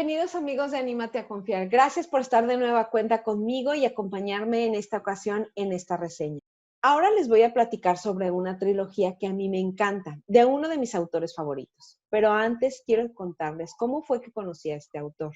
Bienvenidos amigos de Anímate a Confiar. Gracias por estar de nueva cuenta conmigo y acompañarme en esta ocasión en esta reseña. Ahora les voy a platicar sobre una trilogía que a mí me encanta, de uno de mis autores favoritos. Pero antes quiero contarles cómo fue que conocí a este autor.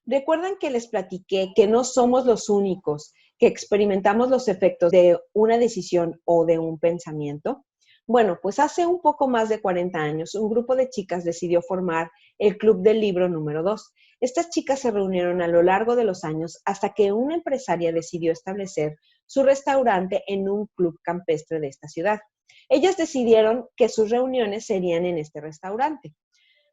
¿Recuerdan que les platiqué que no somos los únicos que experimentamos los efectos de una decisión o de un pensamiento? Bueno, pues hace un poco más de 40 años, un grupo de chicas decidió formar el Club del Libro número 2. Estas chicas se reunieron a lo largo de los años hasta que una empresaria decidió establecer su restaurante en un club campestre de esta ciudad. Ellas decidieron que sus reuniones serían en este restaurante.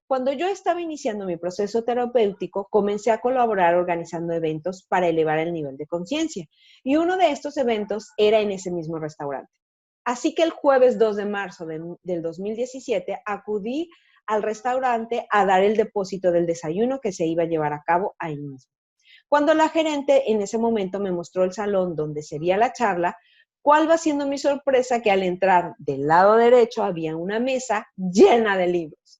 Cuando yo estaba iniciando mi proceso terapéutico, comencé a colaborar organizando eventos para elevar el nivel de conciencia. Y uno de estos eventos era en ese mismo restaurante. Así que el jueves 2 de marzo del 2017 acudí al restaurante a dar el depósito del desayuno que se iba a llevar a cabo ahí mismo. Cuando la gerente en ese momento me mostró el salón donde sería la charla, ¿cuál va siendo mi sorpresa? Que al entrar del lado derecho había una mesa llena de libros.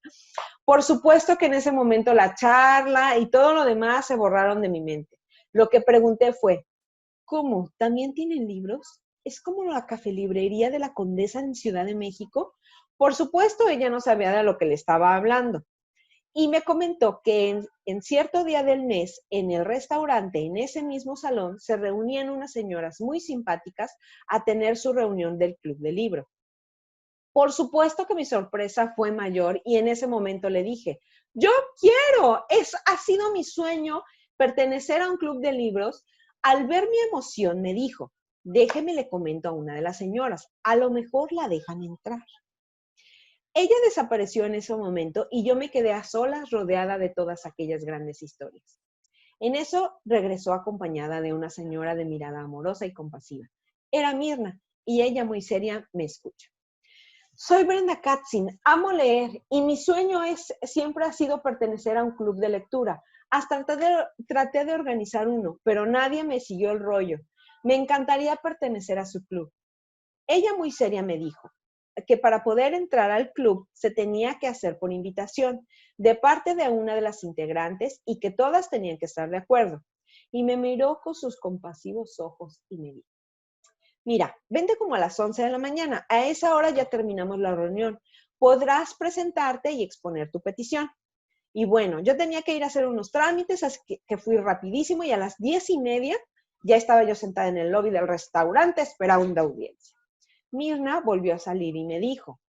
Por supuesto que en ese momento la charla y todo lo demás se borraron de mi mente. Lo que pregunté fue, ¿cómo? ¿También tienen libros? ¿Es como la cafelibrería de la Condesa en Ciudad de México? Por supuesto, ella no sabía de lo que le estaba hablando. Y me comentó que en cierto día del mes, en el restaurante, en ese mismo salón, se reunían unas señoras muy simpáticas a tener su reunión del club de libro. Por supuesto que mi sorpresa fue mayor y en ese momento le dije, yo quiero, ha sido mi sueño pertenecer a un club de libros. Al ver mi emoción me dijo, déjeme le comento a una de las señoras, a lo mejor la dejan entrar. Ella desapareció en ese momento y yo me quedé a solas rodeada de todas aquellas grandes historias. En eso regresó acompañada de una señora de mirada amorosa y compasiva. Era Mirna y ella muy seria me escucha. Soy Brenda Katzin, amo leer y mi sueño siempre ha sido pertenecer a un club de lectura. Hasta traté de organizar uno, pero nadie me siguió el rollo. Me encantaría pertenecer a su club. Ella muy seria me dijo que para poder entrar al club se tenía que hacer por invitación de parte de una de las integrantes y que todas tenían que estar de acuerdo. Y me miró con sus compasivos ojos y me dijo, mira, vente como a las 11 de la mañana. A esa hora ya terminamos la reunión. Podrás presentarte y exponer tu petición. Y bueno, yo tenía que ir a hacer unos trámites, así que fui rapidísimo y a las 10:30 ya estaba yo sentada en el lobby del restaurante esperando audiencia. Mirna volvió a salir y me dijo,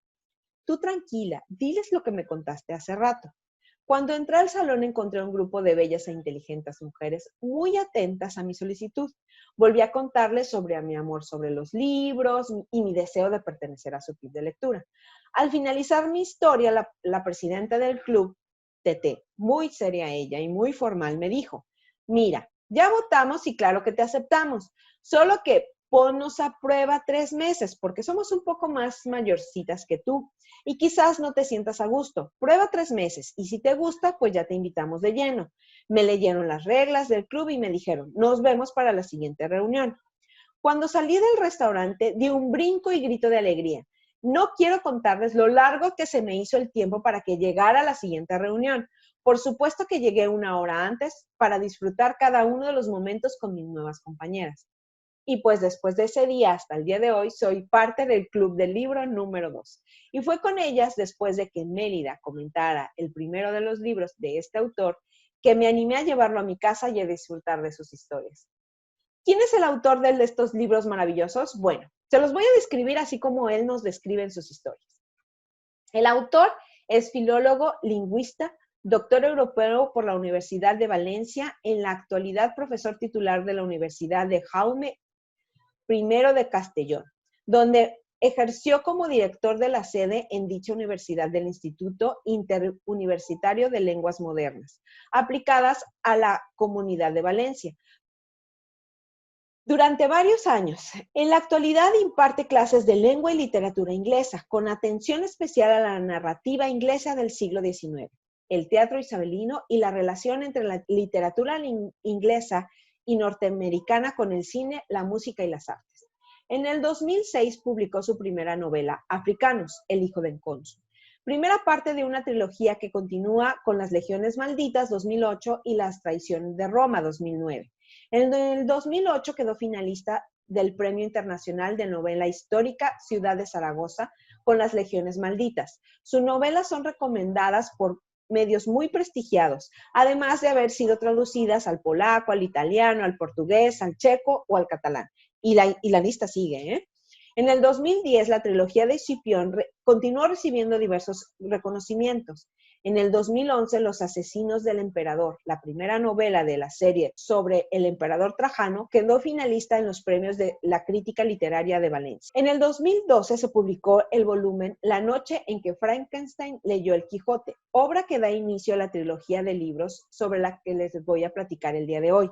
tú tranquila, diles lo que me contaste hace rato. Cuando entré al salón encontré un grupo de bellas e inteligentes mujeres muy atentas a mi solicitud. Volví a contarles sobre mi amor sobre los libros y mi deseo de pertenecer a su club de lectura. Al finalizar mi historia, la presidenta del club, Tete, muy seria ella y muy formal, me dijo, mira, ya votamos y claro que te aceptamos, solo que ponnos a prueba 3 meses porque somos un poco más mayorcitas que tú. Y quizás no te sientas a gusto. Prueba 3 meses y si te gusta, pues ya te invitamos de lleno. Me leyeron las reglas del club y me dijeron, nos vemos para la siguiente reunión. Cuando salí del restaurante, di un brinco y grito de alegría. No quiero contarles lo largo que se me hizo el tiempo para que llegara a la siguiente reunión. Por supuesto que llegué 1 hora antes para disfrutar cada uno de los momentos con mis nuevas compañeras. Y pues después de ese día hasta el día de hoy soy parte del Club del Libro número 2. Y fue con ellas, después de que Mérida comentara el primero de los libros de este autor, que me animé a llevarlo a mi casa y a disfrutar de sus historias. ¿Quién es el autor de estos libros maravillosos? Bueno, se los voy a describir así como él nos describe en sus historias. El autor es filólogo, lingüista, doctor europeo por la Universidad de Valencia, en la actualidad profesor titular de la Universidad de Jaume I de Castellón, donde ejerció como director de la sede en dicha universidad del Instituto Interuniversitario de Lenguas Modernas, aplicadas a la Comunidad de Valencia. Durante varios años, en la actualidad imparte clases de lengua y literatura inglesa, con atención especial a la narrativa inglesa del siglo XIX, el teatro isabelino y la relación entre la literatura inglesa y norteamericana con el cine, la música y las artes. En el 2006 publicó su primera novela, Africanos, el hijo del cónsul. Primera parte de una trilogía que continúa con Las Legiones Malditas 2008 y Las Traiciones de Roma 2009. En el 2008 quedó finalista del Premio Internacional de Novela Histórica Ciudad de Zaragoza con Las Legiones Malditas. Sus novelas son recomendadas por medios muy prestigiados, además de haber sido traducidas al polaco, al italiano, al portugués, al checo o al catalán. Y la lista sigue, ¿eh? En el 2010, la trilogía de Escipión continuó recibiendo diversos reconocimientos. En el 2011, Los Asesinos del Emperador, la primera novela de la serie sobre el emperador Trajano, quedó finalista en los premios de la crítica literaria de Valencia. En el 2012 se publicó el volumen La noche en que Frankenstein leyó el Quijote, obra que da inicio a la trilogía de libros sobre la que les voy a platicar el día de hoy.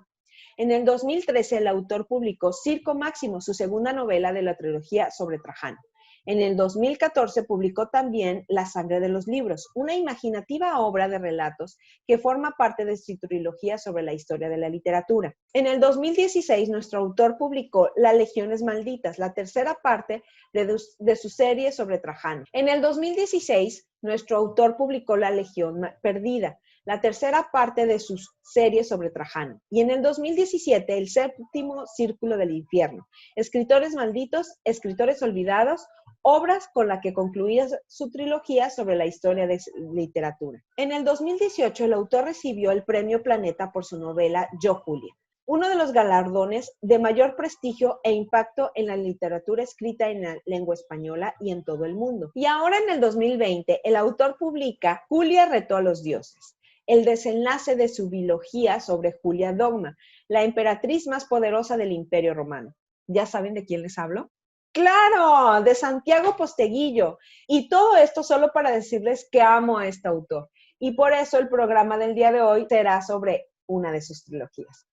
En el 2013, el autor publicó Circo Máximo, su segunda novela de la trilogía sobre Trajano. En el 2014 publicó también La sangre de los libros, una imaginativa obra de relatos que forma parte de su trilogía sobre la historia de la literatura. En el 2016, nuestro autor publicó Las Legiones Malditas, la tercera parte de su serie sobre Trajano. En el 2016, nuestro autor publicó La Legión Perdida, la tercera parte de su serie sobre Trajano. Y en el 2017, El séptimo círculo del infierno, Escritores malditos, escritores olvidados, obras con la que concluía su trilogía sobre la historia de literatura. En el 2018, el autor recibió el Premio Planeta por su novela Yo, Julia, uno de los galardones de mayor prestigio e impacto en la literatura escrita en la lengua española y en todo el mundo. Y ahora en el 2020, el autor publica Julia retó a los dioses, el desenlace de su bilogía sobre Julia Dogma, la emperatriz más poderosa del Imperio Romano. ¿Ya saben de quién les hablo? ¡Claro! De Santiago Posteguillo. Y todo esto solo para decirles que amo a este autor. Y por eso el programa del día de hoy será sobre una de sus trilogías,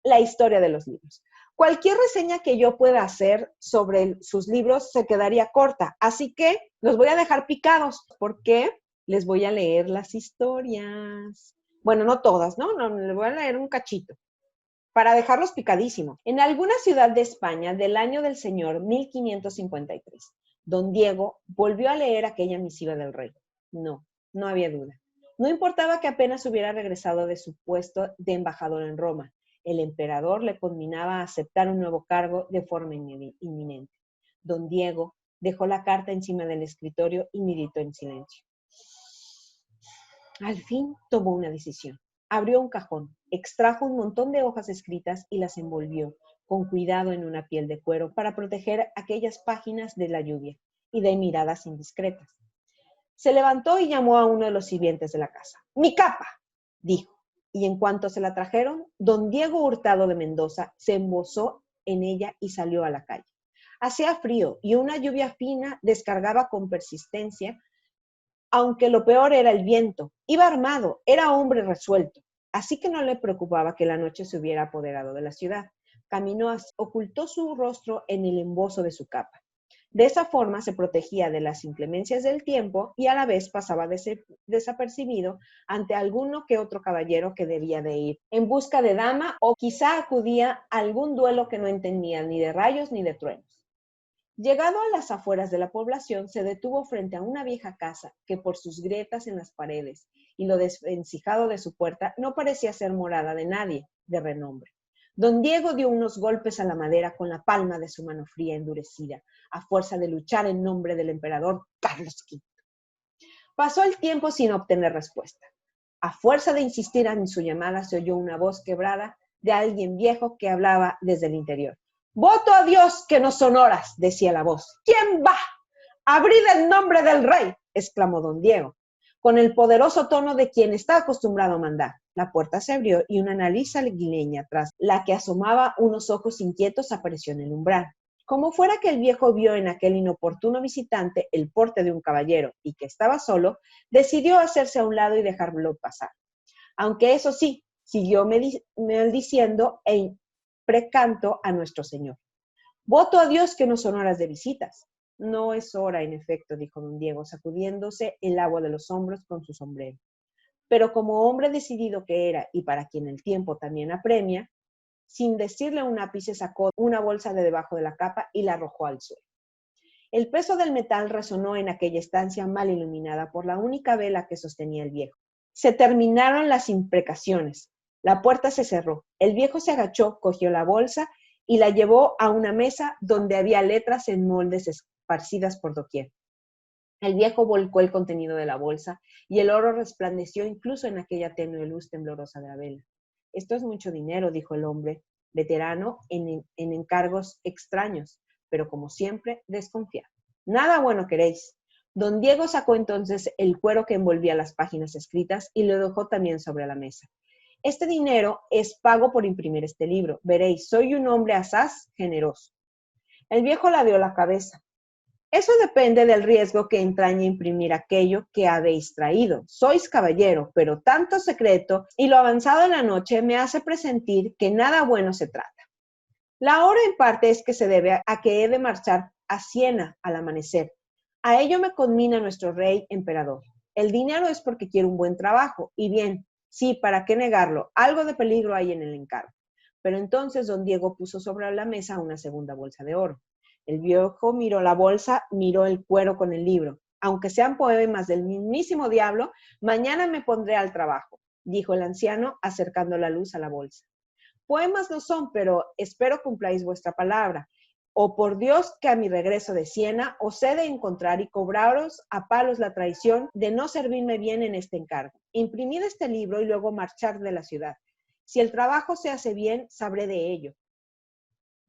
la historia de los libros. Cualquier reseña que yo pueda hacer sobre sus libros se quedaría corta, así que los voy a dejar picados porque les voy a leer las historias. Bueno, no todas, ¿no? No, les voy a leer un cachito para dejarlos picadísimos. En alguna ciudad de España del año del Señor 1553, don Diego volvió a leer aquella misiva del rey. No había duda. No importaba que apenas hubiera regresado de su puesto de embajador en Roma. El emperador le conminaba a aceptar un nuevo cargo de forma inminente. Don Diego dejó la carta encima del escritorio y meditó en silencio. Al fin tomó una decisión. Abrió un cajón, extrajo un montón de hojas escritas y las envolvió con cuidado en una piel de cuero para proteger aquellas páginas de la lluvia y de miradas indiscretas. Se levantó y llamó a uno de los sirvientes de la casa. ¡Mi capa!, dijo. Y en cuanto se la trajeron, don Diego Hurtado de Mendoza se embozó en ella y salió a la calle. Hacía frío y una lluvia fina descargaba con persistencia, aunque lo peor era el viento. Iba armado, era hombre resuelto. Así que no le preocupaba que la noche se hubiera apoderado de la ciudad. Caminó, ocultó su rostro en el embozo de su capa. De esa forma se protegía de las inclemencias del tiempo y a la vez pasaba desapercibido ante alguno que otro caballero que debía de ir en busca de dama o quizá acudía a algún duelo que no entendía ni de rayos ni de truenos. Llegado a las afueras de la población, se detuvo frente a una vieja casa que por sus grietas en las paredes y lo desvencijado de su puerta no parecía ser morada de nadie de renombre. Don Diego dio unos golpes a la madera con la palma de su mano fría endurecida, a fuerza de luchar en nombre del emperador Carlos V. Pasó el tiempo sin obtener respuesta. A fuerza de insistir en su llamada, se oyó una voz quebrada de alguien viejo que hablaba desde el interior. «Voto a Dios que no son horas», decía la voz. «¿Quién va? ¡Abrid en nombre del rey!», exclamó don Diego, con el poderoso tono de quien está acostumbrado a mandar. La puerta se abrió y una nariz aguileña, tras la que asomaba unos ojos inquietos, apareció en el umbral. Como fuera que el viejo vio en aquel inoportuno visitante el porte de un caballero y que estaba solo, decidió hacerse a un lado y dejarlo pasar. Aunque eso sí, siguió maldiciendo e precanto a nuestro Señor. «Voto a Dios que no son horas de visitas». «No es hora, en efecto», dijo don Diego, sacudiéndose el agua de los hombros con su sombrero. Pero como hombre decidido que era, y para quien el tiempo también apremia, sin decirle un ápice sacó una bolsa de debajo de la capa y la arrojó al suelo. El peso del metal resonó en aquella estancia mal iluminada por la única vela que sostenía el viejo. Se terminaron las imprecaciones. La puerta se cerró. El viejo se agachó, cogió la bolsa y la llevó a una mesa donde había letras en moldes esparcidas por doquier. El viejo volcó el contenido de la bolsa y el oro resplandeció incluso en aquella tenue luz temblorosa de la vela. Esto es mucho dinero, dijo el hombre, veterano en encargos extraños, pero como siempre, desconfiado. Nada bueno queréis. Don Diego sacó entonces el cuero que envolvía las páginas escritas y lo dejó también sobre la mesa. Este dinero es pago por imprimir este libro. Veréis, soy un hombre asaz generoso. El viejo ladeó la cabeza. Eso depende del riesgo que entraña imprimir aquello que habéis traído. Sois caballero, pero tanto secreto y lo avanzado de la noche me hace presentir que nada bueno se trata. La hora en parte es que se debe a que he de marchar a Siena al amanecer. A ello me conmina nuestro rey emperador. El dinero es porque quiero un buen trabajo. Y bien, sí, ¿para qué negarlo? Algo de peligro hay en el encargo. Pero entonces don Diego puso sobre la mesa una segunda bolsa de oro. El viejo miró la bolsa, miró el cuero con el libro. Aunque sean poemas del mismísimo diablo, mañana me pondré al trabajo, dijo el anciano, acercando la luz a la bolsa. Poemas no son, pero espero cumpláis vuestra palabra. O por Dios que a mi regreso de Siena os he de encontrar y cobraros a palos la traición de no servirme bien en este encargo. Imprimid este libro y luego marchar de la ciudad. Si el trabajo se hace bien, sabré de ello.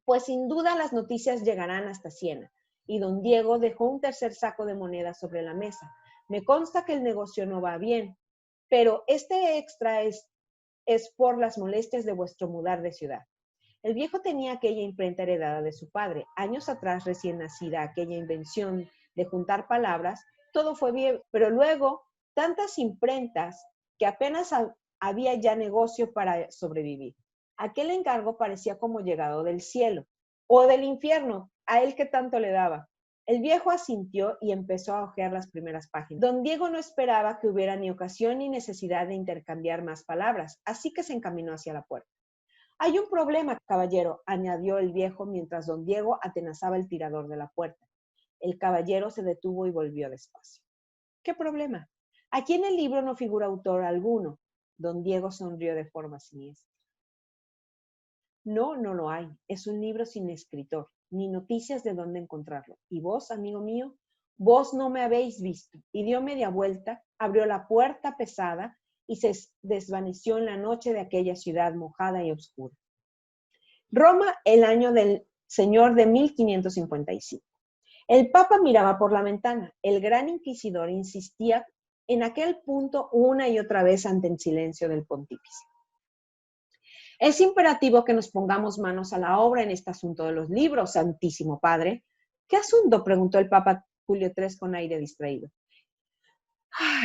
Pues sin duda las noticias llegarán hasta Siena. Y don Diego dejó un tercer saco de monedas sobre la mesa. Me consta que el negocio no va bien, pero este extra es por las molestias de vuestro mudar de ciudad. El viejo tenía aquella imprenta heredada de su padre. Años atrás, recién nacida, aquella invención de juntar palabras, todo fue bien, pero luego tantas imprentas que apenas había ya negocio para sobrevivir. Aquel encargo parecía como llegado del cielo o del infierno, a él que tanto le daba. El viejo asintió y empezó a hojear las primeras páginas. Don Diego no esperaba que hubiera ni ocasión ni necesidad de intercambiar más palabras, así que se encaminó hacia la puerta. Hay un problema, caballero, añadió el viejo mientras don Diego atenazaba el tirador de la puerta. El caballero se detuvo y volvió despacio. ¿Qué problema? Aquí en el libro no figura autor alguno. Don Diego sonrió de forma siniestra. No, no lo hay. Es un libro sin escritor, ni noticias de dónde encontrarlo. Y vos, amigo mío, vos no me habéis visto. Y dio media vuelta, abrió la puerta pesada y se desvaneció en la noche de aquella ciudad mojada y oscura. Roma, el año del Señor de 1555. El Papa miraba por la ventana. El gran inquisidor insistía en aquel punto una y otra vez ante el silencio del pontífice. Es imperativo que nos pongamos manos a la obra en este asunto de los libros, Santísimo Padre. ¿Qué asunto?, preguntó el Papa Julio III con aire distraído.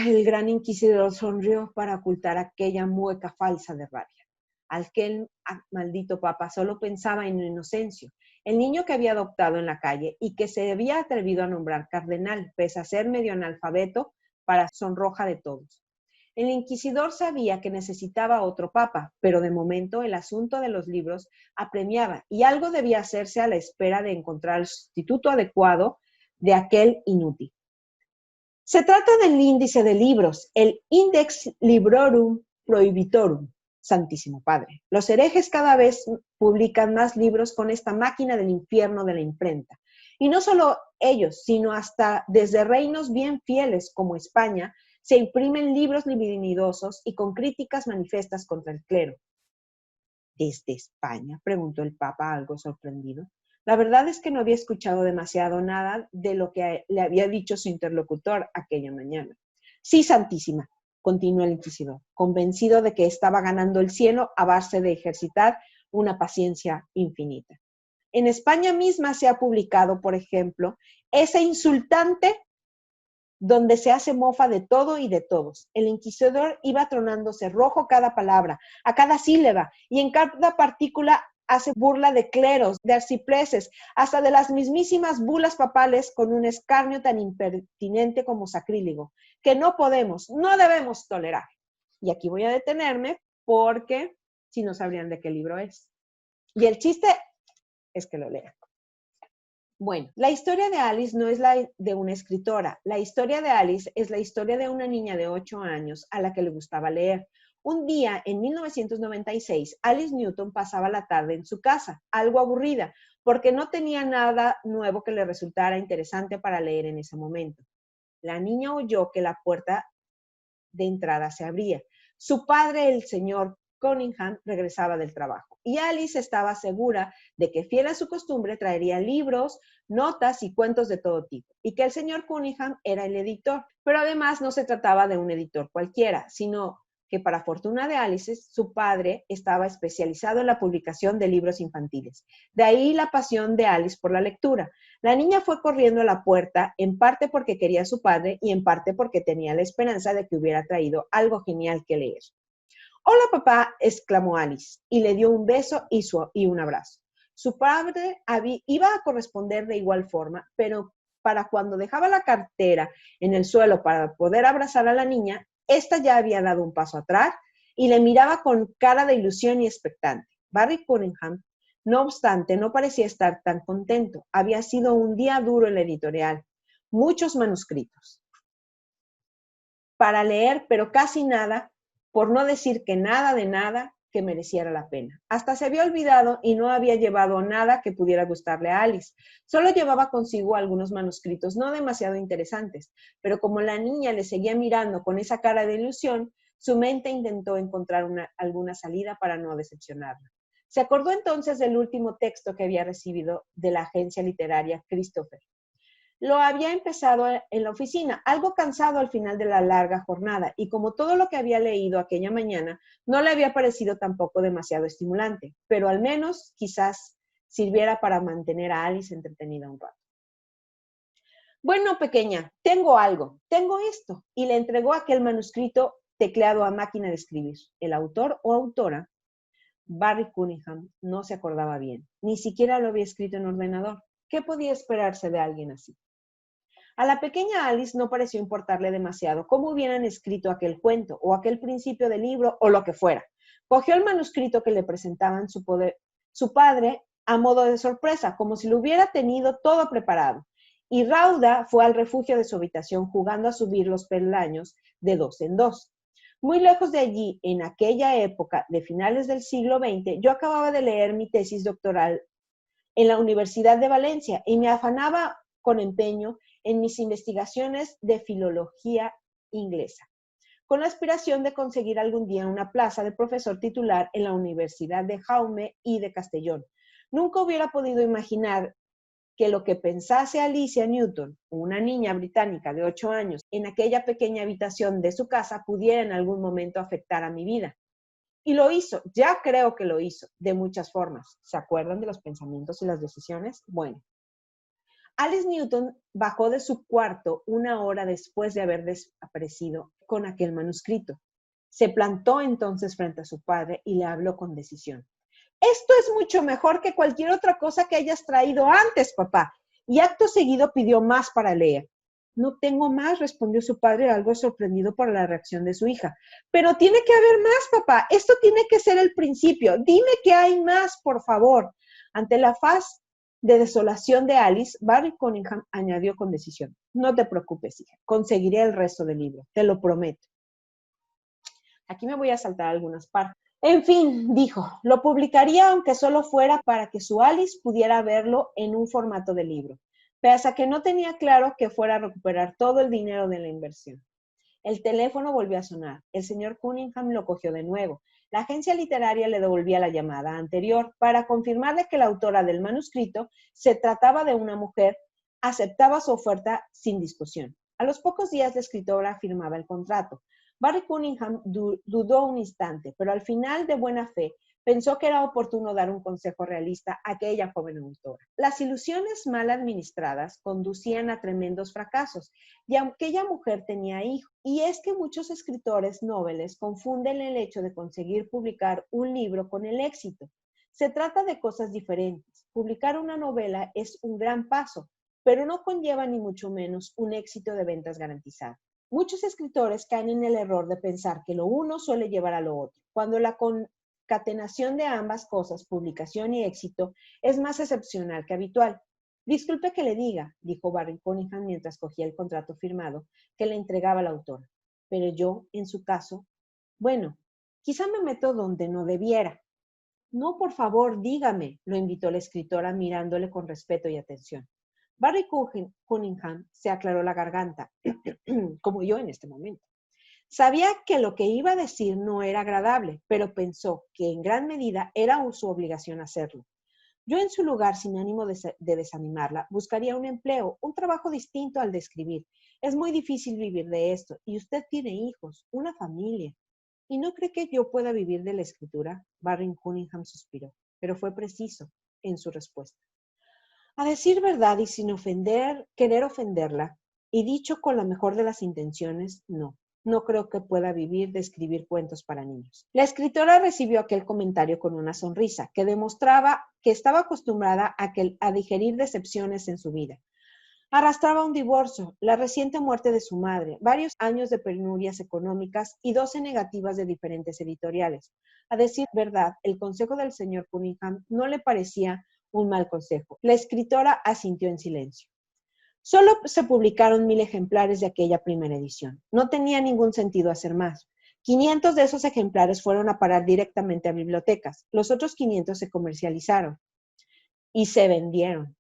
El gran inquisidor sonrió para ocultar aquella mueca falsa de rabia. Aquel maldito papa solo pensaba en Inocencio, el niño que había adoptado en la calle y que se había atrevido a nombrar cardenal, pese a ser medio analfabeto, para sonroja de todos. El inquisidor sabía que necesitaba otro papa, pero de momento el asunto de los libros apremiaba y algo debía hacerse a la espera de encontrar el sustituto adecuado de aquel inútil. Se trata del índice de libros, el Index Librorum Prohibitorum, Santísimo Padre. Los herejes cada vez publican más libros con esta máquina del infierno de la imprenta. Y no solo ellos, sino hasta desde reinos bien fieles como España, se imprimen libros libidinosos y con críticas manifiestas contra el clero. ¿Desde España?, preguntó el Papa algo sorprendido. La verdad es que no había escuchado demasiado nada de lo que le había dicho su interlocutor aquella mañana. Sí, Santísima, continuó el inquisidor, convencido de que estaba ganando el cielo a base de ejercitar una paciencia infinita. En España misma se ha publicado, por ejemplo, ese insultante donde se hace mofa de todo y de todos. El inquisidor iba tronándose rojo cada palabra, a cada sílaba, y en cada partícula hace burla de cleros, de arcipreses, hasta de las mismísimas bulas papales con un escarnio tan impertinente como sacrílego, que no podemos, no debemos tolerar. Y aquí voy a detenerme porque si no sabrían de qué libro es. Y el chiste es que lo lean. Bueno, la historia de Alice no es la de una escritora. La historia de Alice es la historia de una niña de 8 años a la que le gustaba leer. Un día, en 1996, Alice Newton pasaba la tarde en su casa, algo aburrida, porque no tenía nada nuevo que le resultara interesante para leer en ese momento. La niña oyó que la puerta de entrada se abría. Su padre, el señor Cunningham, regresaba del trabajo y Alice estaba segura de que, fiel a su costumbre, traería libros, notas y cuentos de todo tipo, y que el señor Cunningham era el editor. Pero además no se trataba de un editor cualquiera, sino que, para fortuna de Alice, su padre estaba especializado en la publicación de libros infantiles. De ahí la pasión de Alice por la lectura. La niña fue corriendo a la puerta, en parte porque quería a su padre y en parte porque tenía la esperanza de que hubiera traído algo genial que leer. «Hola, papá», exclamó Alice, y le dio un beso y un abrazo. Su padre iba a corresponder de igual forma, pero para cuando dejaba la cartera en el suelo para poder abrazar a la niña, ésta ya había dado un paso atrás y le miraba con cara de ilusión y expectante. Barry Cunningham, no obstante, no parecía estar tan contento. Había sido un día duro en la editorial. Muchos manuscritos para leer, pero casi nada, por no decir que nada de nada, que mereciera la pena. Hasta se había olvidado y no había llevado nada que pudiera gustarle a Alice. Solo llevaba consigo algunos manuscritos no demasiado interesantes, pero como la niña le seguía mirando con esa cara de ilusión, su mente intentó encontrar alguna salida para no decepcionarla. Se acordó entonces del último texto que había recibido de la agencia literaria Christopher. Lo había empezado en la oficina, algo cansado al final de la larga jornada, y como todo lo que había leído aquella mañana, no le había parecido tampoco demasiado estimulante, pero al menos quizás sirviera para mantener a Alice entretenida un rato. «Bueno, pequeña, tengo esto», y le entregó aquel manuscrito tecleado a máquina de escribir. El autor o autora, Barry Cunningham, no se acordaba bien, ni siquiera lo había escrito en ordenador. ¿Qué podía esperarse de alguien así? A la pequeña Alice no pareció importarle demasiado cómo hubieran escrito aquel cuento, o aquel principio de libro, o lo que fuera. Cogió el manuscrito que le presentaban su padre a modo de sorpresa, como si lo hubiera tenido todo preparado. Y rauda fue al refugio de su habitación jugando a subir los peldaños de dos en dos. Muy lejos de allí, en aquella época de finales del siglo XX, yo acababa de leer mi tesis doctoral en la Universidad de Valencia y me afanaba con empeño en mis investigaciones de filología inglesa, con la aspiración de conseguir algún día una plaza de profesor titular en la Universidad de Jaume y de Castellón. Nunca hubiera podido imaginar que lo que pensase Alicia Newton, una niña británica de 8 años, en aquella pequeña habitación de su casa, pudiera en algún momento afectar a mi vida. Y lo hizo, ya creo que lo hizo, de muchas formas. ¿Se acuerdan de los pensamientos y las decisiones? Bueno, Alice Newton bajó de su cuarto una hora después de haber desaparecido con aquel manuscrito. Se plantó entonces frente a su padre y le habló con decisión. «Esto es mucho mejor que cualquier otra cosa que hayas traído antes, papá». Y acto seguido pidió más para leer. «No tengo más», respondió su padre, algo sorprendido por la reacción de su hija. «Pero tiene que haber más, papá. Esto tiene que ser el principio. Dime que hay más, por favor». Ante la faz de desolación de Alice, Barry Cunningham añadió con decisión: «No te preocupes, hija. Conseguiré el resto del libro. Te lo prometo». Aquí me voy a saltar algunas partes. En fin, dijo, lo publicaría aunque solo fuera para que su Alice pudiera verlo en un formato de libro, pese a que no tenía claro que fuera a recuperar todo el dinero de la inversión. El teléfono volvió a sonar. El señor Cunningham lo cogió de nuevo. La agencia literaria le devolvía la llamada anterior para confirmarle que la autora del manuscrito se trataba de una mujer, aceptaba su oferta sin discusión. A los pocos días la escritora firmaba el contrato. Barry Cunningham dudó un instante, pero al final, de buena fe, pensó que era oportuno dar un consejo realista a aquella joven autora. Las ilusiones mal administradas conducían a tremendos fracasos, y aquella mujer tenía hijos. Y es que muchos escritores noveles confunden el hecho de conseguir publicar un libro con el éxito. Se trata de cosas diferentes. Publicar una novela es un gran paso, pero no conlleva ni mucho menos un éxito de ventas garantizado. Muchos escritores caen en el error de pensar que lo uno suele llevar a lo otro, cuando la concatenación de ambas cosas, publicación y éxito, es más excepcional que habitual. Disculpe que le diga, dijo Barry Cunningham mientras cogía el contrato firmado que le entregaba la autora, pero yo, en su caso, bueno, quizá me meto donde no debiera. No, por favor, dígame, lo invitó la escritora mirándole con respeto y atención. Barry Cunningham se aclaró la garganta, como yo en este momento. Sabía que lo que iba a decir no era agradable, pero pensó que en gran medida era su obligación hacerlo. Yo en su lugar, sin ánimo de desanimarla, buscaría un empleo, un trabajo distinto al de escribir. Es muy difícil vivir de esto, y usted tiene hijos, una familia. ¿Y no cree que yo pueda vivir de la escritura? Barry Cunningham suspiró, pero fue preciso en su respuesta. A decir verdad y sin querer ofenderla, y dicho con la mejor de las intenciones, no creo que pueda vivir de escribir cuentos para niños. La escritora recibió aquel comentario con una sonrisa que demostraba que estaba acostumbrada a digerir decepciones en su vida. Arrastraba un divorcio, la reciente muerte de su madre, varios años de penurias económicas y 12 negativas de diferentes editoriales. A decir verdad, el consejo del señor Cunningham no le parecía un mal consejo. La escritora asintió en silencio. Solo se publicaron 1000 ejemplares de aquella primera edición. No tenía ningún sentido hacer más. 500 de esos ejemplares fueron a parar directamente a bibliotecas. Los otros 500 se comercializaron y se vendieron.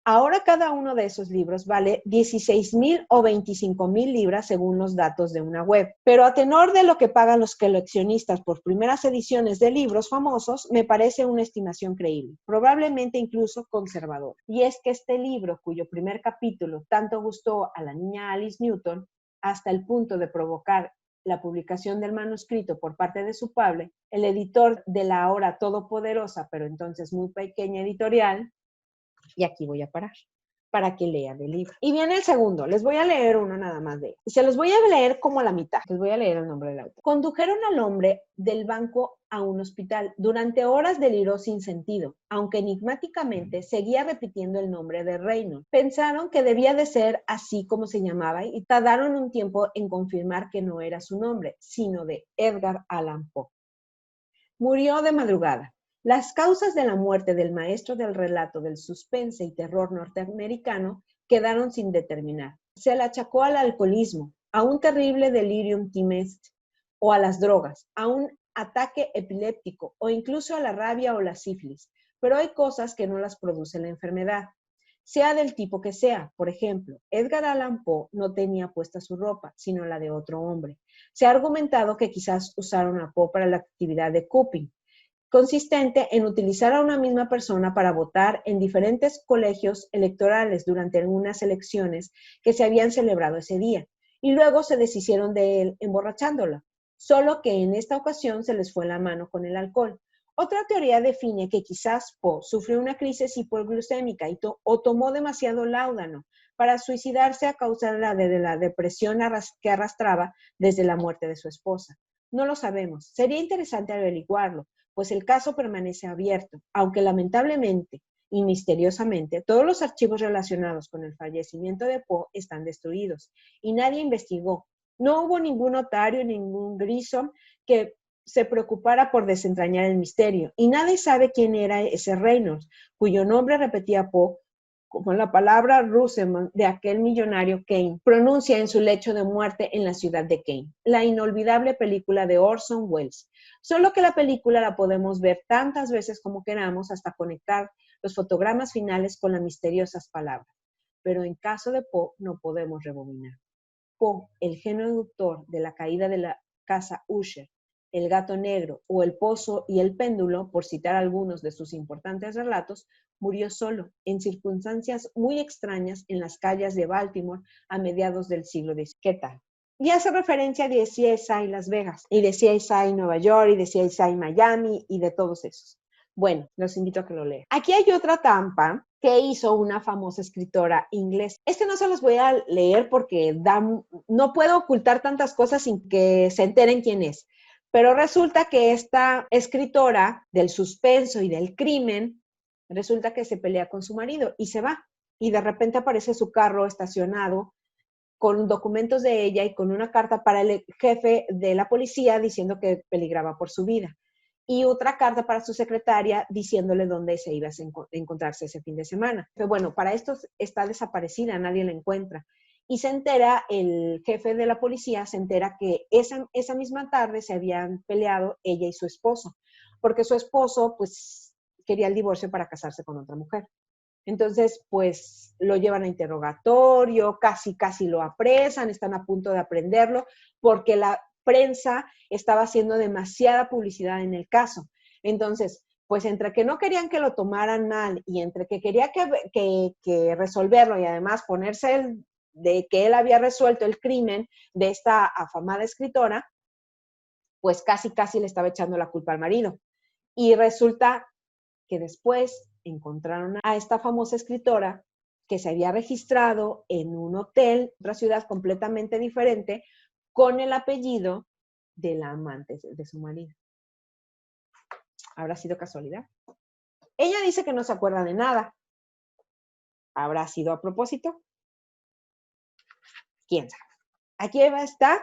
Ahora cada uno de esos libros vale 16,000 o 25,000 libras según los datos de una web. Pero a tenor de lo que pagan los coleccionistas por primeras ediciones de libros famosos, me parece una estimación creíble, probablemente incluso conservadora. Y es que este libro, cuyo primer capítulo tanto gustó a la niña Alice Newton, hasta el punto de provocar la publicación del manuscrito por parte de su padre, el editor de la ahora todopoderosa, pero entonces muy pequeña editorial, y aquí voy a parar, para que lean el libro. Y viene el segundo, les voy a leer uno nada más de él. Se los voy a leer como a la mitad, les voy a leer el nombre del autor. Condujeron al hombre del banco a un hospital. Durante horas deliró sin sentido, aunque enigmáticamente seguía repitiendo el nombre de Reynolds. Pensaron que debía de ser así como se llamaba y tardaron un tiempo en confirmar que no era su nombre, sino de Edgar Allan Poe. Murió de madrugada. Las causas de la muerte del maestro del relato del suspense y terror norteamericano quedaron sin determinar. Se le achacó al alcoholismo, a un terrible delirium tremens o a las drogas, a un ataque epiléptico o incluso a la rabia o la sífilis. Pero hay cosas que no las produce la enfermedad, sea del tipo que sea. Por ejemplo, Edgar Allan Poe no tenía puesta su ropa, sino la de otro hombre. Se ha argumentado que quizás usaron a Poe para la actividad de cupping, consistente en utilizar a una misma persona para votar en diferentes colegios electorales durante unas elecciones que se habían celebrado ese día, y luego se deshicieron de él emborrachándola, solo que en esta ocasión se les fue la mano con el alcohol. Otra teoría define que quizás Poe sufrió una crisis hipoglucémica o tomó demasiado láudano para suicidarse a causa de la depresión que arrastraba desde la muerte de su esposa. No lo sabemos. Sería interesante averiguarlo, pues el caso permanece abierto, aunque lamentablemente y misteriosamente todos los archivos relacionados con el fallecimiento de Poe están destruidos y nadie investigó. No hubo ningún notario, ningún Grissom que se preocupara por desentrañar el misterio, y nadie sabe quién era ese Reynolds, cuyo nombre repetía Poe como la palabra Rosamond de aquel millonario Kane pronuncia en su lecho de muerte en la ciudad de Kane, la inolvidable película de Orson Welles. Solo que la película la podemos ver tantas veces como queramos hasta conectar los fotogramas finales con las misteriosas palabras. Pero en caso de Poe no podemos rebobinar. Poe, el genio inductor de la caída de la casa Usher, El gato negro o El pozo y el péndulo, por citar algunos de sus importantes relatos, murió solo, en circunstancias muy extrañas, en las calles de Baltimore a mediados del siglo XIX. ¿Qué tal? Y hace referencia de CSI Las Vegas, y de CSI Nueva York, y de CSI Miami, y de todos esos. Bueno, los invito a que lo lean. Aquí hay otra trampa que hizo una famosa escritora inglesa. No se los voy a leer porque no puedo ocultar tantas cosas sin que se enteren quién es. Pero resulta que esta escritora del suspenso y del crimen, resulta que se pelea con su marido y se va. Y de repente aparece su carro estacionado con documentos de ella y con una carta para el jefe de la policía diciendo que peligraba por su vida. y otra carta para su secretaria diciéndole dónde se iba a encontrarse ese fin de semana. Pero bueno, para esto está desaparecida, nadie la encuentra. Y se entera, el jefe de la policía se entera que esa misma tarde se habían peleado ella y su esposo, porque su esposo pues quería el divorcio para casarse con otra mujer. Entonces, pues lo llevan a interrogatorio, casi lo apresan, están a punto de aprenderlo, porque la prensa estaba haciendo demasiada publicidad en el caso. Entonces, pues entre que no querían que lo tomaran mal y entre que quería que resolverlo y además ponerse de que él había resuelto el crimen de esta afamada escritora, pues casi le estaba echando la culpa al marido. Y resulta que después encontraron a esta famosa escritora que se había registrado en un hotel, otra ciudad completamente diferente, con el apellido de la amante de su marido. ¿Habrá sido casualidad? Ella dice que no se acuerda de nada. ¿Habrá sido a propósito? ¿Quién sabe? Aquí está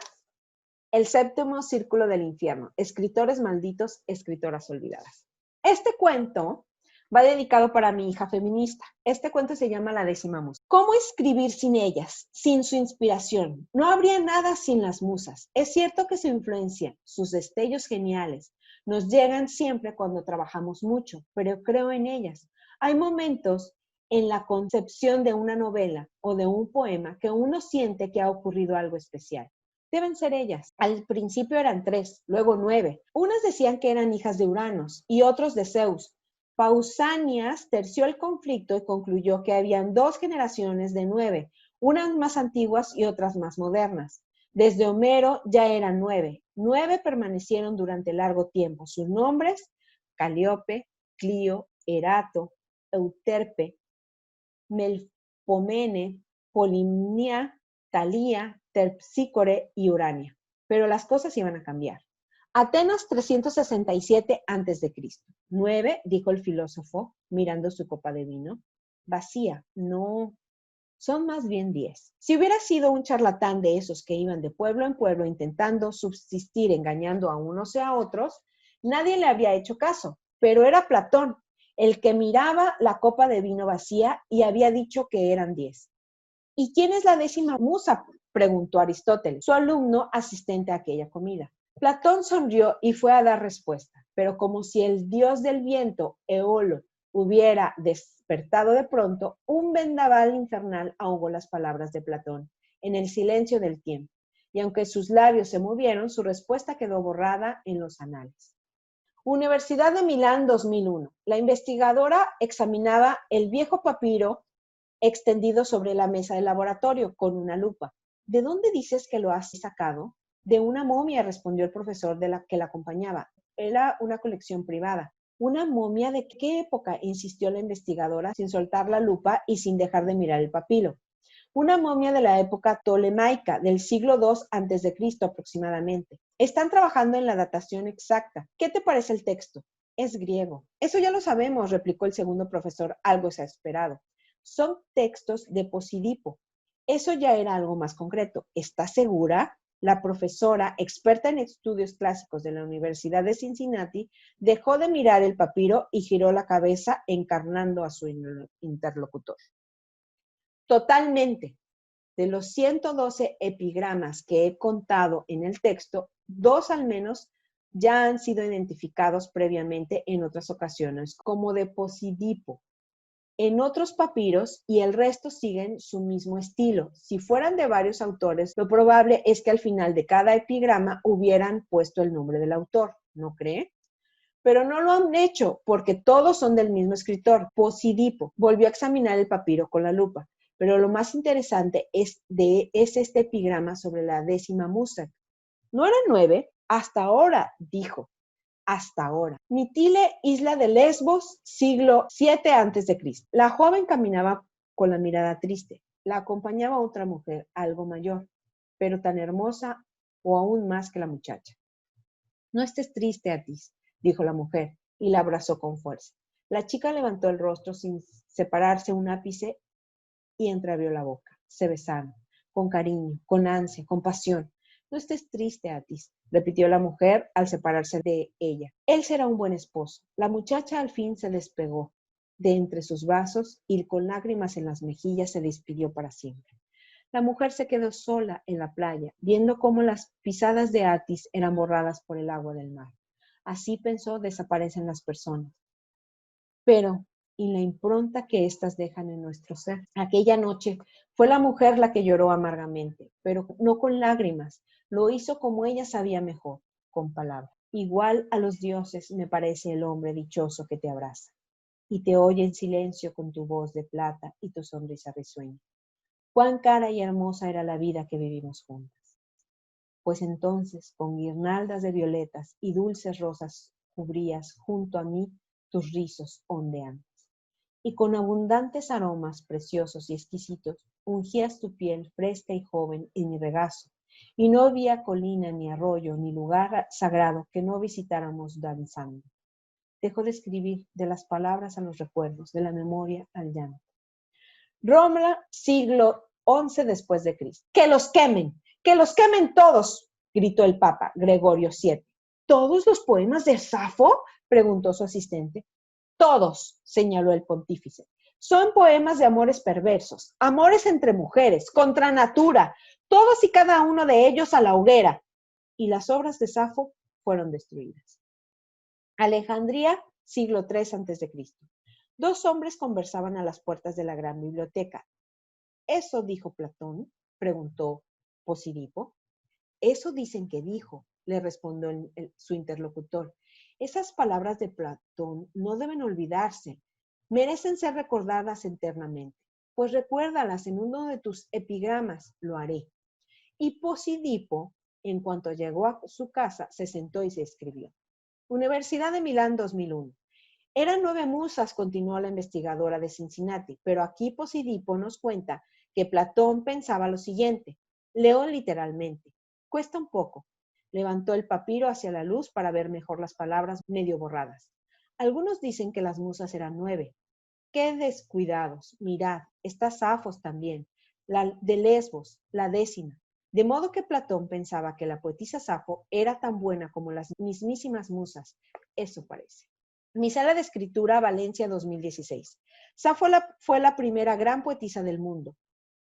el séptimo círculo del infierno. Escritores malditos, escritoras olvidadas. Este cuento va dedicado para mi hija feminista. Este cuento se llama La décima musa. ¿Cómo escribir sin ellas, sin su inspiración? No habría nada sin las musas. Es cierto que su influencia, sus destellos geniales, nos llegan siempre cuando trabajamos mucho, pero creo en ellas. Hay momentos en la concepción de una novela o de un poema que uno siente que ha ocurrido algo especial. Deben ser ellas. Al principio eran 3, luego 9. Unas decían que eran hijas de Uranos y otros de Zeus. Pausanias terció el conflicto y concluyó que habían 2 generaciones de 9, unas más antiguas y otras más modernas. Desde Homero ya eran 9. 9 permanecieron durante largo tiempo. Sus nombres: Calíope, Clio, Erato, Euterpe, Melpomene, Polimnia, Talía, Terpsícore y Urania. Pero las cosas iban a cambiar. Atenas 367 a.C. 9, dijo el filósofo, mirando su copa de vino. Vacía, no, son más bien 10. Si hubiera sido un charlatán de esos que iban de pueblo en pueblo intentando subsistir engañando a unos y a otros, nadie le habría hecho caso, pero era Platón, el que miraba la copa de vino vacía y había dicho que eran 10. ¿Y quién es la décima musa?, preguntó Aristóteles, su alumno asistente a aquella comida. Platón sonrió y fue a dar respuesta, pero como si el dios del viento, Eolo, hubiera despertado de pronto, un vendaval infernal ahogó las palabras de Platón en el silencio del tiempo, y aunque sus labios se movieron, su respuesta quedó borrada en los anales. Universidad de Milán, 2001. La investigadora examinaba el viejo papiro extendido sobre la mesa del laboratorio con una lupa. ¿De dónde dices que lo has sacado? De una momia, respondió el profesor que la acompañaba. Era una colección privada. ¿Una momia de qué época?, insistió la investigadora sin soltar la lupa y sin dejar de mirar el papiro. Una momia de la época tolemaica, del siglo II a.C. aproximadamente. Están trabajando en la datación exacta. ¿Qué te parece el texto? Es griego. Eso ya lo sabemos, replicó el segundo profesor, algo exasperado. Son textos de Posidipo. Eso ya era algo más concreto. ¿Estás segura? La profesora, experta en estudios clásicos de la Universidad de Cincinnati, dejó de mirar el papiro y giró la cabeza encarnando a su interlocutor. Totalmente. De los 112 epigramas que he contado en el texto, 2 al menos ya han sido identificados previamente en otras ocasiones como de Posidipo en otros papiros y el resto siguen su mismo estilo. Si fueran de varios autores, lo probable es que al final de cada epigrama hubieran puesto el nombre del autor, ¿no cree? Pero no lo han hecho porque todos son del mismo escritor, Posidipo. Volvió a examinar el papiro con la lupa, pero lo más interesante es este epigrama sobre la décima musa. ¿No eran 9? Hasta ahora, dijo. Hasta ahora. Mitile, isla de Lesbos, siglo VII a.C. La joven caminaba con la mirada triste. La acompañaba otra mujer, algo mayor, pero tan hermosa o aún más que la muchacha. No estés triste, Atis, dijo la mujer, y la abrazó con fuerza. La chica levantó el rostro sin separarse un ápice y entreabrió la boca. Se besaron, con cariño, con ansia, con pasión. No estés triste, Atis. repitió la mujer al separarse de ella. Él será un buen esposo. La muchacha al fin se despegó de entre sus brazos y con lágrimas en las mejillas se despidió para siempre. La mujer se quedó sola en la playa, viendo cómo las pisadas de Atis eran borradas por el agua del mar. Así pensó, desaparecen las personas. Pero, ¿y la impronta que éstas dejan en nuestro ser? Aquella noche fue la mujer la que lloró amargamente, pero no con lágrimas, lo hizo como ella sabía mejor, con palabras. Igual a los dioses me parece el hombre dichoso que te abraza y te oye en silencio con tu voz de plata y tu sonrisa risueña. Cuán cara y hermosa era la vida que vivimos juntas. Pues entonces, con guirnaldas de violetas y dulces rosas, cubrías junto a mí tus rizos ondeantes. Y con abundantes aromas preciosos y exquisitos, ungías tu piel fresca y joven en mi regazo, y no había colina, ni arroyo, ni lugar sagrado que no visitáramos danzando. Dejo de escribir de las palabras a los recuerdos, de la memoria al llanto. Roma, siglo XI después de Cristo. Que los quemen todos, gritó el Papa Gregorio VII. ¿Todos los poemas de Safo?, preguntó su asistente. Todos, señaló el pontífice. Son poemas de amores perversos, amores entre mujeres, contra natura, todos y cada uno de ellos a la hoguera. Y las obras de Safo fueron destruidas. Alejandría, siglo III antes de Cristo. Dos hombres conversaban a las puertas de la gran biblioteca. ¿Eso dijo Platón?, preguntó Posidipo. Eso dicen que dijo, le respondió su interlocutor. Esas palabras de Platón no deben olvidarse, merecen ser recordadas eternamente. Pues recuérdalas en uno de tus epigramas, lo haré. Y Posidipo, en cuanto llegó a su casa, se sentó y se escribió. Universidad de Milán 2001. Eran 9 musas, continuó la investigadora de Cincinnati, pero aquí Posidipo nos cuenta que Platón pensaba lo siguiente. Leo literalmente. Cuesta un poco. Levantó el papiro hacia la luz para ver mejor las palabras medio borradas. Algunos dicen que las musas eran 9. ¡Qué descuidados! Mirad, está Safos también, la de Lesbos, la 10ª. De modo que Platón pensaba que la poetisa Safo era tan buena como las mismísimas musas. Eso parece. Mi sala de escritura, Valencia 2016. Safo fue la primera gran poetisa del mundo.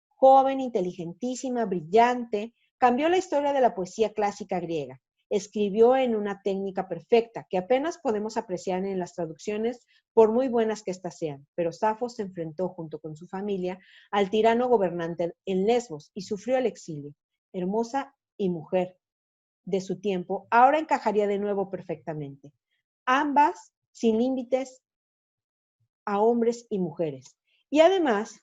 Joven, inteligentísima, brillante, cambió la historia de la poesía clásica griega. Escribió en una técnica perfecta que apenas podemos apreciar en las traducciones, por muy buenas que éstas sean. Pero Safo se enfrentó junto con su familia al tirano gobernante en Lesbos y sufrió el exilio. Hermosa y mujer de su tiempo, ahora encajaría de nuevo perfectamente. Ambas sin límites a hombres y mujeres. Y además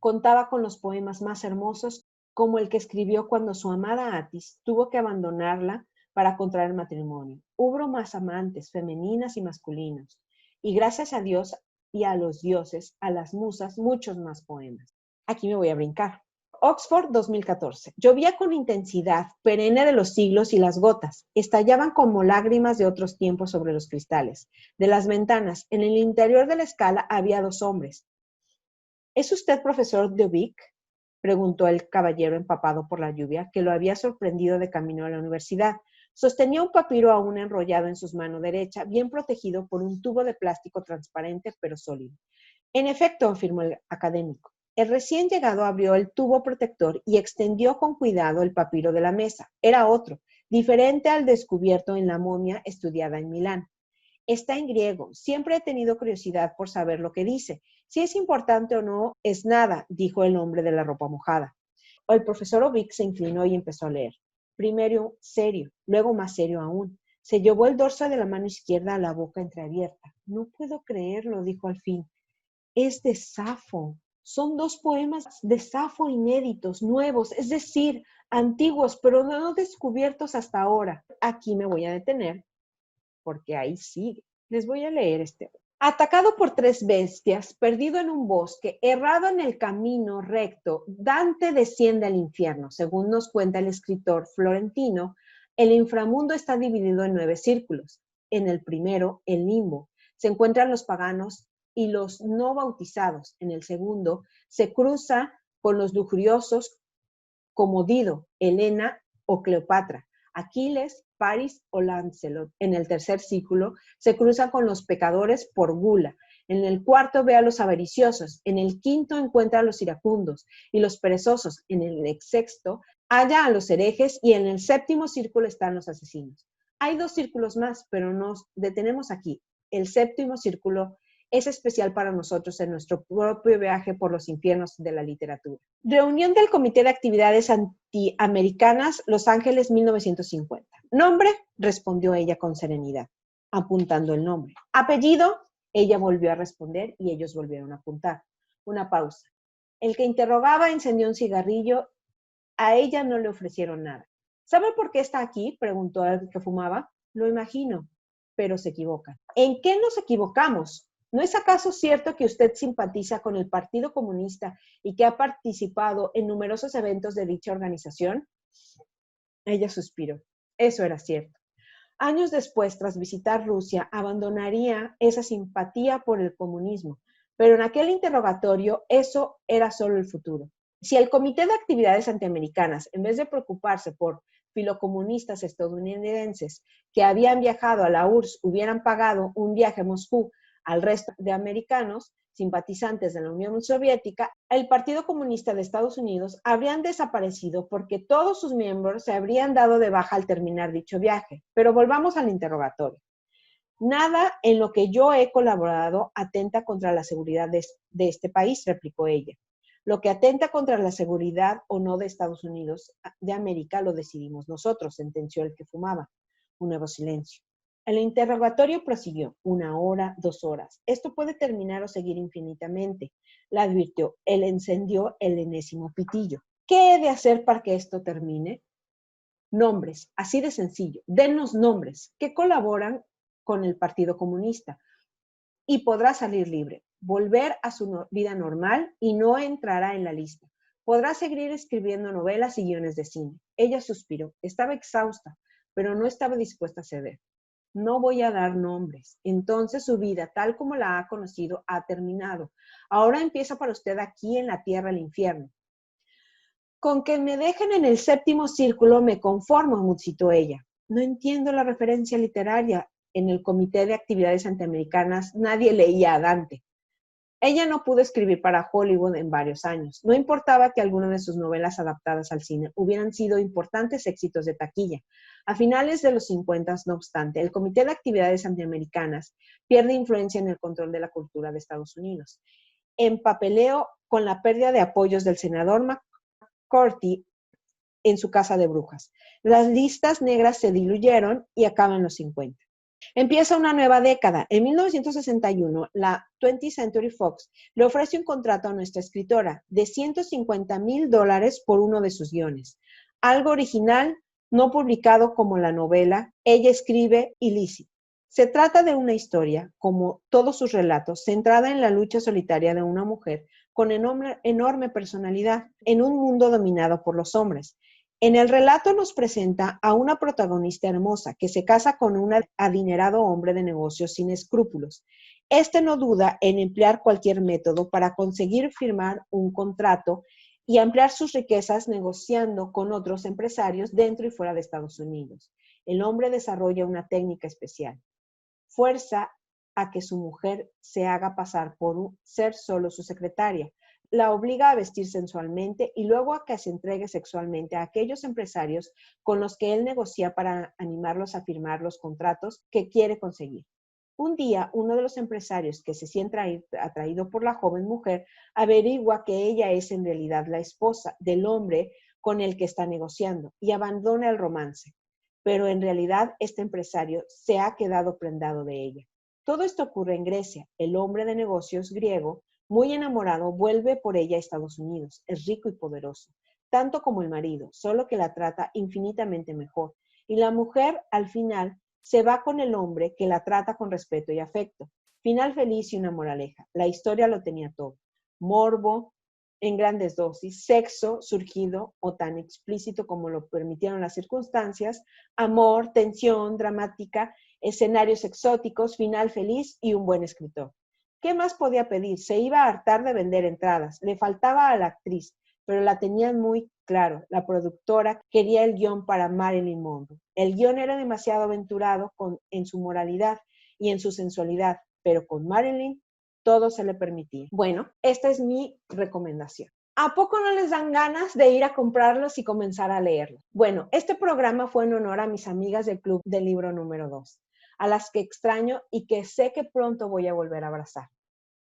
contaba con los poemas más hermosos, como el que escribió cuando su amada Atis tuvo que abandonarla para contraer matrimonio. Hubo más amantes, femeninas y masculinos, y gracias a Dios y a los dioses, a las musas, muchos más poemas. Aquí me voy a brincar. Oxford 2014. Llovía con intensidad, perenne de los siglos, y las gotas estallaban como lágrimas de otros tiempos sobre los cristales. De las ventanas, en el interior de la escala, había 2 hombres. ¿Es usted profesor de Ovic?, preguntó el caballero empapado por la lluvia, que lo había sorprendido de camino a la universidad. Sostenía un papiro aún enrollado en su mano derecha, bien protegido por un tubo de plástico transparente pero sólido. En efecto, afirmó el académico. El recién llegado abrió el tubo protector y extendió con cuidado el papiro de la mesa. Era otro, diferente al descubierto en la momia estudiada en Milán. Está en griego. Siempre he tenido curiosidad por saber lo que dice. Si es importante o no, es nada, dijo el hombre de la ropa mojada. El profesor Ovic se inclinó y empezó a leer. Primero serio, luego más serio aún. Se llevó el dorso de la mano izquierda a la boca entreabierta. No puedo creerlo, dijo al fin. Es de Safo. Son 2 poemas de Safo inéditos, nuevos, es decir, antiguos, pero no descubiertos hasta ahora. Aquí me voy a detener, porque ahí sigue. Les voy a leer este. Atacado por 3 bestias, perdido en un bosque, errado en el camino recto, Dante desciende al infierno. Según nos cuenta el escritor florentino, el inframundo está dividido en 9 círculos. En el primero, el limbo, se encuentran los paganos y los no bautizados. En el segundo, se cruza con los lujuriosos como Dido, Helena o Cleopatra. Aquiles, Paris o Lancelot. En el tercer círculo se cruza con los pecadores por gula. En el cuarto ve a los avariciosos. En el quinto encuentra a los iracundos y los perezosos. En el sexto halla a los herejes y en el séptimo círculo están los asesinos. Hay 2 círculos más, pero nos detenemos aquí. El séptimo círculo es especial para nosotros en nuestro propio viaje por los infiernos de la literatura. Reunión del Comité de Actividades Antiamericanas, Los Ángeles, 1950. Nombre, respondió ella con serenidad, apuntando el nombre. Apellido, ella volvió a responder y ellos volvieron a apuntar. Una pausa. El que interrogaba encendió un cigarrillo. A ella no le ofrecieron nada. ¿Sabe por qué está aquí?, preguntó el que fumaba. Lo imagino, pero se equivocan. ¿En qué nos equivocamos? ¿No es acaso cierto que usted simpatiza con el Partido Comunista y que ha participado en numerosos eventos de dicha organización? Ella suspiró. Eso era cierto. Años después, tras visitar Rusia, abandonaría esa simpatía por el comunismo, pero en aquel interrogatorio eso era solo el futuro. Si el Comité de Actividades Antiamericanas, en vez de preocuparse por filocomunistas estadounidenses que habían viajado a la URSS, hubieran pagado un viaje a Moscú al resto de americanos simpatizantes de la Unión Soviética, el Partido Comunista de Estados Unidos habrían desaparecido porque todos sus miembros se habrían dado de baja al terminar dicho viaje. Pero volvamos al interrogatorio. Nada en lo que yo he colaborado atenta contra la seguridad de este país, replicó ella. Lo que atenta contra la seguridad o no de Estados Unidos de América lo decidimos nosotros, sentenció el que fumaba. Un nuevo silencio. El interrogatorio prosiguió 1 hora, 2 horas. Esto puede terminar o seguir infinitamente, la advirtió. Él encendió el enésimo pitillo. ¿Qué he de hacer para que esto termine? Nombres, así de sencillo. Denos nombres que colaboran con el Partido Comunista y podrá salir libre, volver a su vida normal y no entrará en la lista. Podrá seguir escribiendo novelas y guiones de cine. Ella suspiró. Estaba exhausta, pero no estaba dispuesta a ceder. No voy a dar nombres. Entonces su vida, tal como la ha conocido, ha terminado. Ahora empieza para usted aquí en la tierra el infierno. Con que me dejen en el séptimo círculo me conformo, musitó ella. No entiendo la referencia literaria. En el Comité de Actividades Antiamericanas nadie leía a Dante. Ella no pudo escribir para Hollywood en varios años. No importaba que algunas de sus novelas adaptadas al cine hubieran sido importantes éxitos de taquilla. A finales de los 50, no obstante, el Comité de Actividades Antiamericanas pierde influencia en el control de la cultura de Estados Unidos. En papeleo con la pérdida de apoyos del senador McCarthy en su casa de brujas. Las listas negras se diluyeron y acaban los 50. Empieza una nueva década. En 1961, la 20th Century Fox le ofrece un contrato a nuestra escritora de $150,000 por uno de sus guiones. Algo original, no publicado como la novela, ella escribe ilícito. Se trata de una historia, como todos sus relatos, centrada en la lucha solitaria de una mujer con enorme personalidad en un mundo dominado por los hombres. En el relato nos presenta a una protagonista hermosa que se casa con un adinerado hombre de negocios sin escrúpulos. Este no duda en emplear cualquier método para conseguir firmar un contrato y ampliar sus riquezas negociando con otros empresarios dentro y fuera de Estados Unidos. El hombre desarrolla una técnica especial. Fuerza a que su mujer se haga pasar por ser solo su secretaria. La obliga a vestir sensualmente y luego a que se entregue sexualmente a aquellos empresarios con los que él negocia para animarlos a firmar los contratos que quiere conseguir. Un día, uno de los empresarios que se siente atraído por la joven mujer averigua que ella es en realidad la esposa del hombre con el que está negociando y abandona el romance. Pero en realidad este empresario se ha quedado prendado de ella. Todo esto ocurre en Grecia. El hombre de negocios griego, muy enamorado, vuelve por ella a Estados Unidos. Es rico y poderoso, tanto como el marido, solo que la trata infinitamente mejor. Y la mujer, al final, se va con el hombre que la trata con respeto y afecto. Final feliz y una moraleja. La historia lo tenía todo. Morbo en grandes dosis, sexo surgido o tan explícito como lo permitieron las circunstancias, amor, tensión dramática, escenarios exóticos, final feliz y un buen escritor. ¿Qué más podía pedir? Se iba a hartar de vender entradas. Le faltaba a la actriz, pero la tenían muy Claro, la productora quería el guión para Marilyn Monroe. El guión era demasiado aventurado en su moralidad y en su sensualidad, pero con Marilyn todo se le permitía. Bueno, esta es mi recomendación. ¿A poco no les dan ganas de ir a comprarlos y comenzar a leerlos? Bueno, este programa fue en honor a mis amigas del Club del Libro número 2, a las que extraño y que sé que pronto voy a volver a abrazar.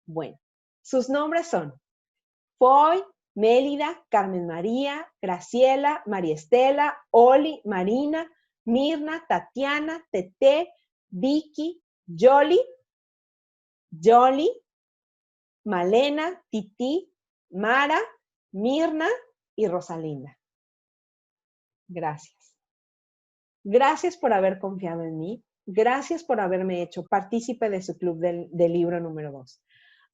Bueno, sus nombres son Foy, Mélida, Carmen María, Graciela, María Estela, Oli, Marina, Mirna, Tatiana, Tete, Vicky, Yoli, Malena, Titi, Mara, Mirna y Rosalinda. Gracias. Gracias por haber confiado en mí. Gracias por haberme hecho partícipe de su club del libro número 2.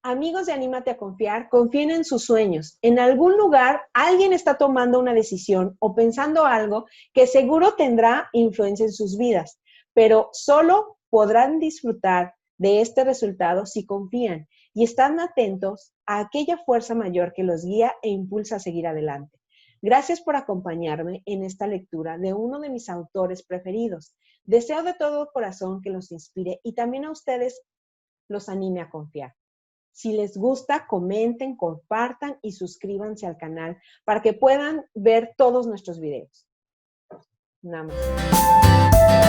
Amigos de Anímate a Confiar, confíen en sus sueños. En algún lugar alguien está tomando una decisión o pensando algo que seguro tendrá influencia en sus vidas, pero solo podrán disfrutar de este resultado si confían y están atentos a aquella fuerza mayor que los guía e impulsa a seguir adelante. Gracias por acompañarme en esta lectura de uno de mis autores preferidos. Deseo de todo corazón que los inspire y también a ustedes los anime a confiar. Si les gusta, comenten, compartan y suscríbanse al canal para que puedan ver todos nuestros videos. Namaste.